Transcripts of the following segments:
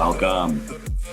Welcome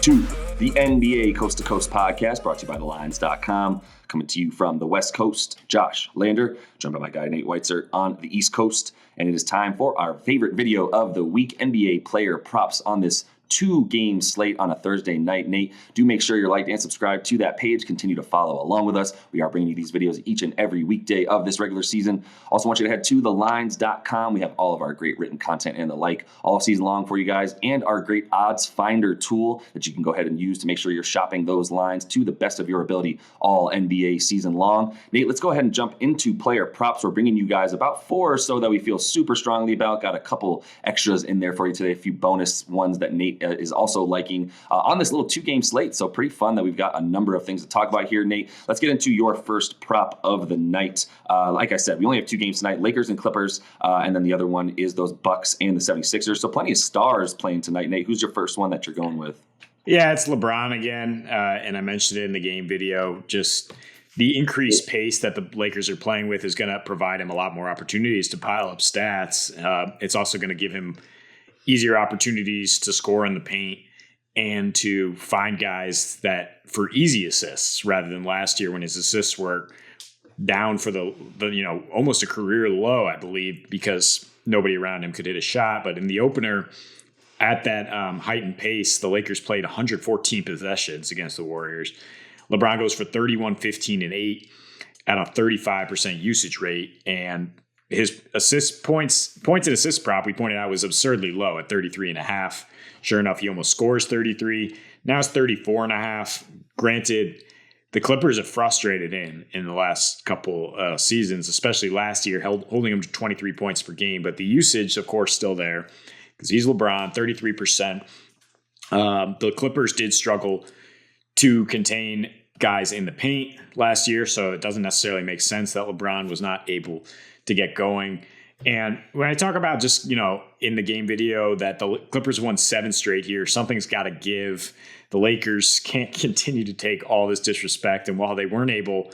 to the NBA Coast to Coast podcast brought to you by thelines.com. Coming to you from the West Coast, Josh Lander, joined by my guy Nate Weitzer on the East Coast. And it is time for our favorite video of the week, NBA player props on this 2-game slate on a Thursday night. Nate, do make sure you're liked and subscribed to that page. Continue to follow along with us. We are bringing you these videos each and every weekday of this regular season. Also want you to head to thelines.com. We have all of our great written content and the like all season long for you guys, and our great odds finder tool that you can go ahead and use to make sure you're shopping those lines to the best of your ability all NBA season long. Nate, let's go ahead and jump into player props. We're bringing you guys about 4 or so that we feel super strongly about. Got a couple extras in there for you today, a few bonus ones that Nate is also liking on this little 2-game slate. So pretty fun that we've got a number of things to talk about here. Nate, let's get into your first prop of the night. Like I said, we only have 2 games tonight, Lakers and Clippers, and then the other one is those Bucks and the 76ers. So plenty of stars playing tonight. Nate, who's your first one that you're going with? Yeah, it's LeBron again, and I mentioned it in the game video. Just the increased pace that the Lakers are playing with is going to provide him a lot more opportunities to pile up stats. It's also going to give him easier opportunities to score in the paint and to find guys that for easy assists rather than last year when his assists were down for the almost a career low, I believe, because nobody around him could hit a shot. But in the opener, at that heightened pace, the Lakers played 114 possessions against the Warriors. LeBron goes for 31, 15, and 8 at a 35% usage rate, and his points and assist prop, we pointed out, was absurdly low at 33.5. Sure enough, he almost scores 33. Now it's 34.5. Granted, the Clippers have frustrated in the last couple seasons, especially last year, holding him to 23 points per game. But the usage, of course, still there because he's LeBron, 33%. The Clippers did struggle to contain guys in the paint last year, so it doesn't necessarily make sense that LeBron was not able to get going. And when I talk about just, in the game video that the Clippers won 7 straight here, something's got to give. The Lakers can't continue to take all this disrespect. And while they weren't able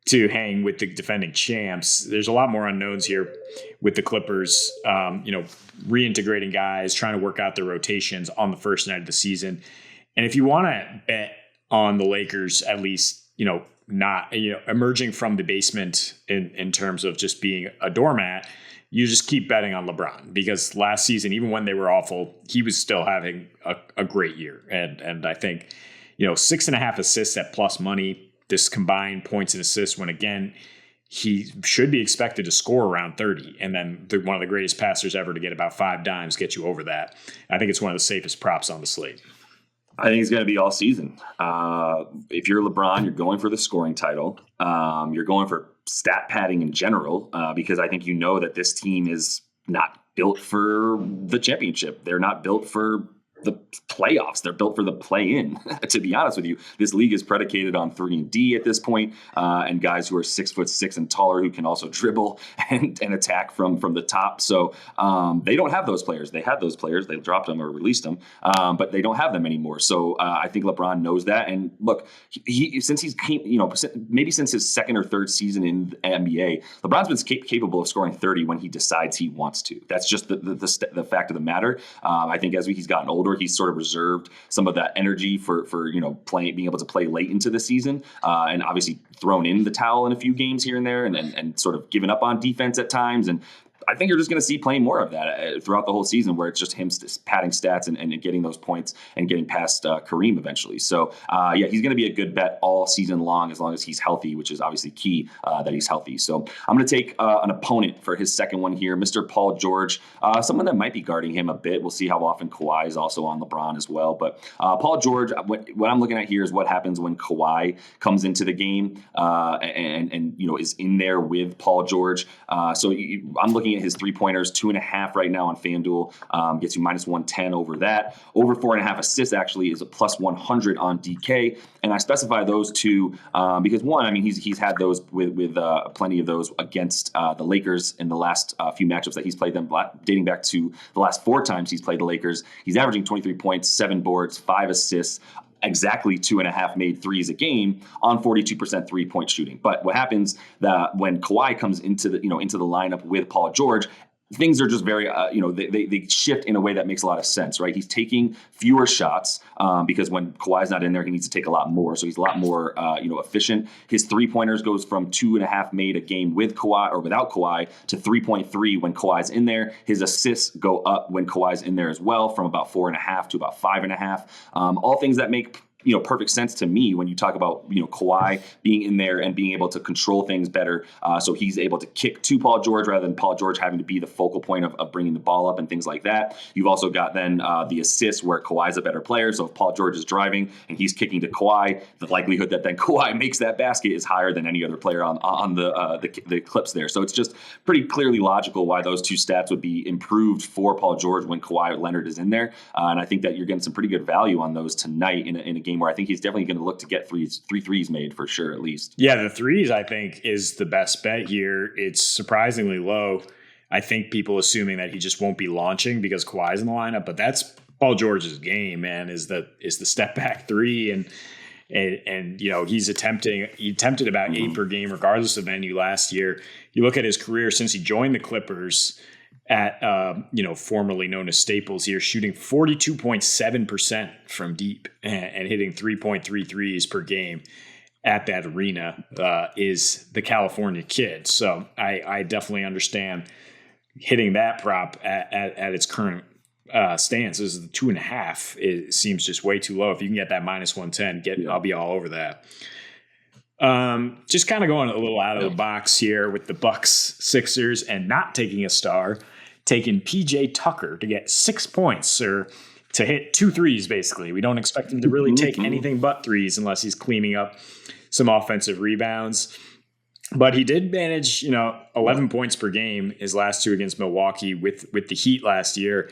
to hang with the defending champs, there's a lot more unknowns here with the Clippers, reintegrating guys, trying to work out their rotations on the first night of the season. And if you want to bet on the Lakers, at least, not emerging from the basement in terms of just being a doormat, you just keep betting on LeBron, because last season, even when they were awful, he was still having a great year. And I think, 6.5 assists at plus money, this combined points and assists, when again, he should be expected to score around 30. And then one of the greatest passers ever to get about 5 dimes get you over that. I think it's one of the safest props on the slate. I think it's going to be all season. If you're LeBron, you're going for the scoring title. You're going for stat padding in general, because I think that this team is not built for the championship. They're not built for the playoffs. They're built for the play-in. To be honest with you, this league is predicated on 3-and-D at this point, and guys who are 6'6" and taller who can also dribble and attack from the top. So they don't have those players. They had those players. They dropped them or released them, but they don't have them anymore. So I think LeBron knows that. And look, since his second or third season in the NBA, LeBron's been capable of scoring 30 when he decides he wants to. That's just the fact of the matter. I think as he's gotten older, he's sort of reserved some of that energy for being able to play late into the season, and obviously thrown in the towel in a few games here and there, and sort of given up on defense at times. And I think you're just going to see playing more of that throughout the whole season, where it's just him padding stats and getting those points and getting past Kareem eventually. So, he's going to be a good bet all season long as he's healthy, which is obviously key that he's healthy. So I'm going to take an opponent for his second one here, Mr. Paul George, someone that might be guarding him a bit. We'll see how often Kawhi is also on LeBron as well. But Paul George, what I'm looking at here is what happens when Kawhi comes into the game and is in there with Paul George. I'm looking at his 3-pointers, 2.5 right now on FanDuel, gets you minus 110 over that. Over 4.5 assists actually is a plus 100 on DK. And I specify those two because one, he's had those with plenty of those against the Lakers in the last few matchups that he's played them, dating back to the last 4 times he's played the Lakers. He's averaging 23 points, 7 boards, 5 assists, exactly 2.5 made threes a game on 42% 3-point shooting. But what happens when Kawhi comes into the lineup with Paul George, things are just very, they shift in a way that makes a lot of sense, right? He's taking fewer shots because when Kawhi's not in there, he needs to take a lot more. So he's a lot more, efficient. His 3-pointers goes from 2.5 made a game with Kawhi or without Kawhi to 3.3 when Kawhi's in there. His assists go up when Kawhi's in there as well, from about 4.5 to about 5.5. All things that make perfect sense to me when you talk about, Kawhi being in there and being able to control things better. So he's able to kick to Paul George rather than Paul George having to be the focal point of bringing the ball up and things like that. You've also got then the assists where Kawhi's a better player. So if Paul George is driving and he's kicking to Kawhi, the likelihood that then Kawhi makes that basket is higher than any other player on the clips there. So it's just pretty clearly logical why those two stats would be improved for Paul George when Kawhi Leonard is in there. And I think that you're getting some pretty good value on those tonight in a game where I think he's definitely going to look to get three threes made for sure, at least. Yeah, the threes, I think, is the best bet here. It's surprisingly low. I think people assuming that he just won't be launching because Kawhi's in the lineup, but that's Paul George's game, man, is the step back three. And he attempted about 8 per game, regardless of venue last year. You look at his career since he joined the Clippers at, formerly known as Staples here, shooting 42.7% from deep and hitting 3.3 threes per game at that arena is the California kid. So I definitely understand hitting that prop at its current stance. This is the 2.5. It seems just way too low. If you can get that -110, I'll be all over that. Just kind of going a little out of the box here with the Bucks Sixers and not taking a star, taking PJ Tucker to get 6 points or to hit 2 threes, basically. We don't expect him to really take anything but threes unless he's cleaning up some offensive rebounds. But he did manage, 11 points per game his last 2 against Milwaukee with the Heat last year.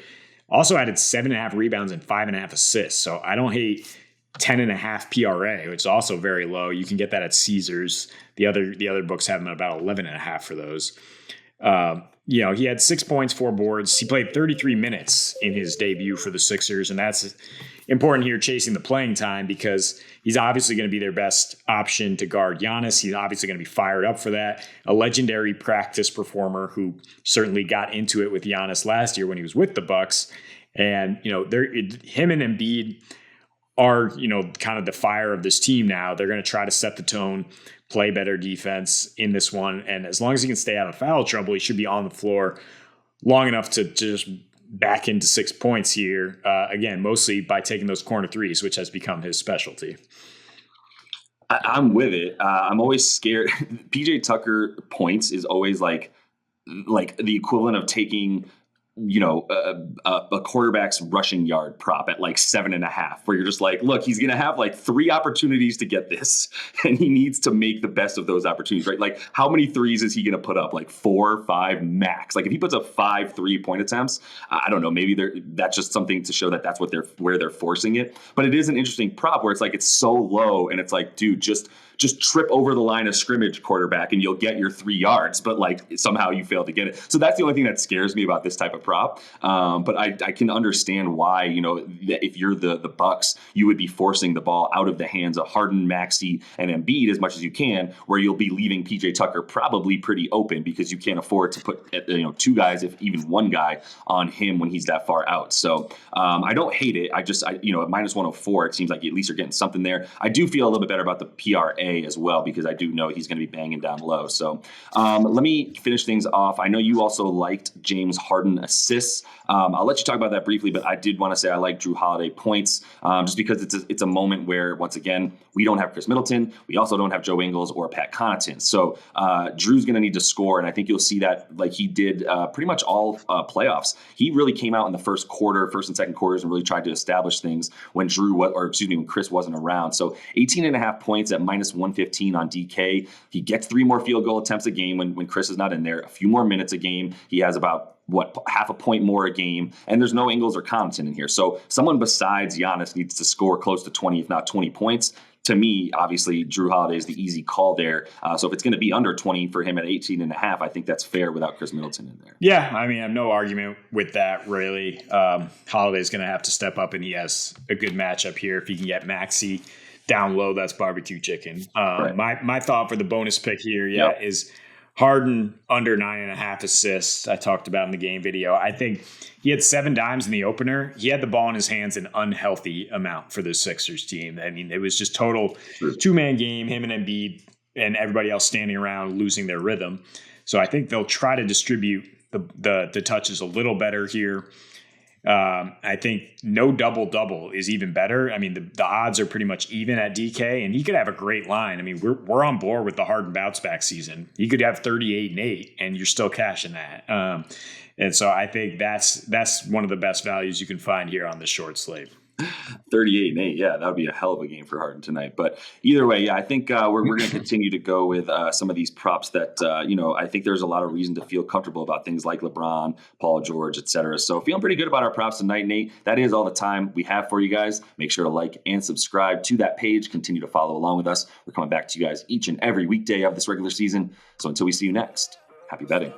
Also added 7.5 rebounds and 5.5 assists. So I don't hate 10.5 PRA, which is also very low. You can get that at Caesars. The other books have him at about 11.5 for those. He had 6 points, 4 boards. He played 33 minutes in his debut for the Sixers, and that's important here, chasing the playing time, because he's obviously going to be their best option to guard Giannis. He's obviously going to be fired up for that. A legendary practice performer who certainly got into it with Giannis last year when he was with the Bucks. And, him and Embiid are, kind of the fire of this team now. They're going to try to set the tone, play better defense in this one. And as long as he can stay out of foul trouble, he should be on the floor long enough to just back into 6 points here. Again, mostly by taking those corner threes, which has become his specialty. I'm with it. I'm always scared. PJ Tucker points is always like the equivalent of taking, a quarterback's rushing yard prop at like 7.5, where you're just like, look, he's going to have like 3 opportunities to get this, and he needs to make the best of those opportunities, right? Like, how many threes is he going to put up? Like 4, 5 max. Like if he puts up 5 3-point attempts, I don't know, maybe that's just something to show that that's where they're forcing it. But it is an interesting prop where it's like, it's so low and it's like, dude, just trip over the line of scrimmage, quarterback, and you'll get your 3 yards, but like somehow you fail to get it. So that's the only thing that scares me about this type of prop. But I can understand why, that if you're the Bucks, you would be forcing the ball out of the hands of Harden, Maxey, and Embiid as much as you can, where you'll be leaving PJ Tucker probably pretty open because you can't afford to put 2 guys, if even 1 guy, on him when he's that far out. So I don't hate it. At -104, it seems like at least you're getting something there. I do feel a little bit better about the PRA as well, because I do know he's going to be banging down low. So let me finish things off. I know you also liked James Harden assists. I'll let you talk about that briefly, but I did want to say I like Jrue Holiday points just because it's a moment where, once again, we don't have Chris Middleton. We also don't have Joe Ingles or Pat Connaughton. So Drew's going to need to score, and I think you'll see that like he did pretty much all playoffs. He really came out in the first and second quarters and really tried to establish things when when Chris wasn't around. So 18.5 points at -115 on DK. He gets 3 more field goal attempts a game when Chris is not in there, a few more minutes a game. He has about half a point more a game, and there's no Ingles or Compton in here. So someone besides Giannis needs to score close to 20, if not 20 points. To me, obviously, Jrue Holiday is the easy call there. So if it's going to be under 20 for him at 18.5, I think that's fair without Chris Middleton in there. Yeah, I mean, I have no argument with that, really. Holiday's going to have to step up, and he has a good matchup here. If he can get Maxey down low, that's barbecue chicken. Right. My thought for the bonus pick here, is Harden under 9.5 assists. I talked about in the game video. I think he had 7 dimes in the opener. He had the ball in his hands an unhealthy amount for the Sixers team. I mean, it was just total 2-man game, him and Embiid and everybody else standing around losing their rhythm. So I think they'll try to distribute the touches a little better here. I think no double-double is even better. I mean, the odds are pretty much even at DK, and he could have a great line. I mean, we're on board with the Harden bounce back season. He could have 38 and 8, and you're still cashing that. And so I think that's one of the best values you can find here on this short slate. 38 and 8. Yeah, that would be a hell of a game for Harden tonight. But either way, yeah, I think we're going to continue to go with some of these props that, I think there's a lot of reason to feel comfortable about things like LeBron, Paul George, et cetera. So feeling pretty good about our props tonight, Nate. That is all the time we have for you guys. Make sure to like and subscribe to that page. Continue to follow along with us. We're coming back to you guys each and every weekday of this regular season. So until we see you next, happy betting.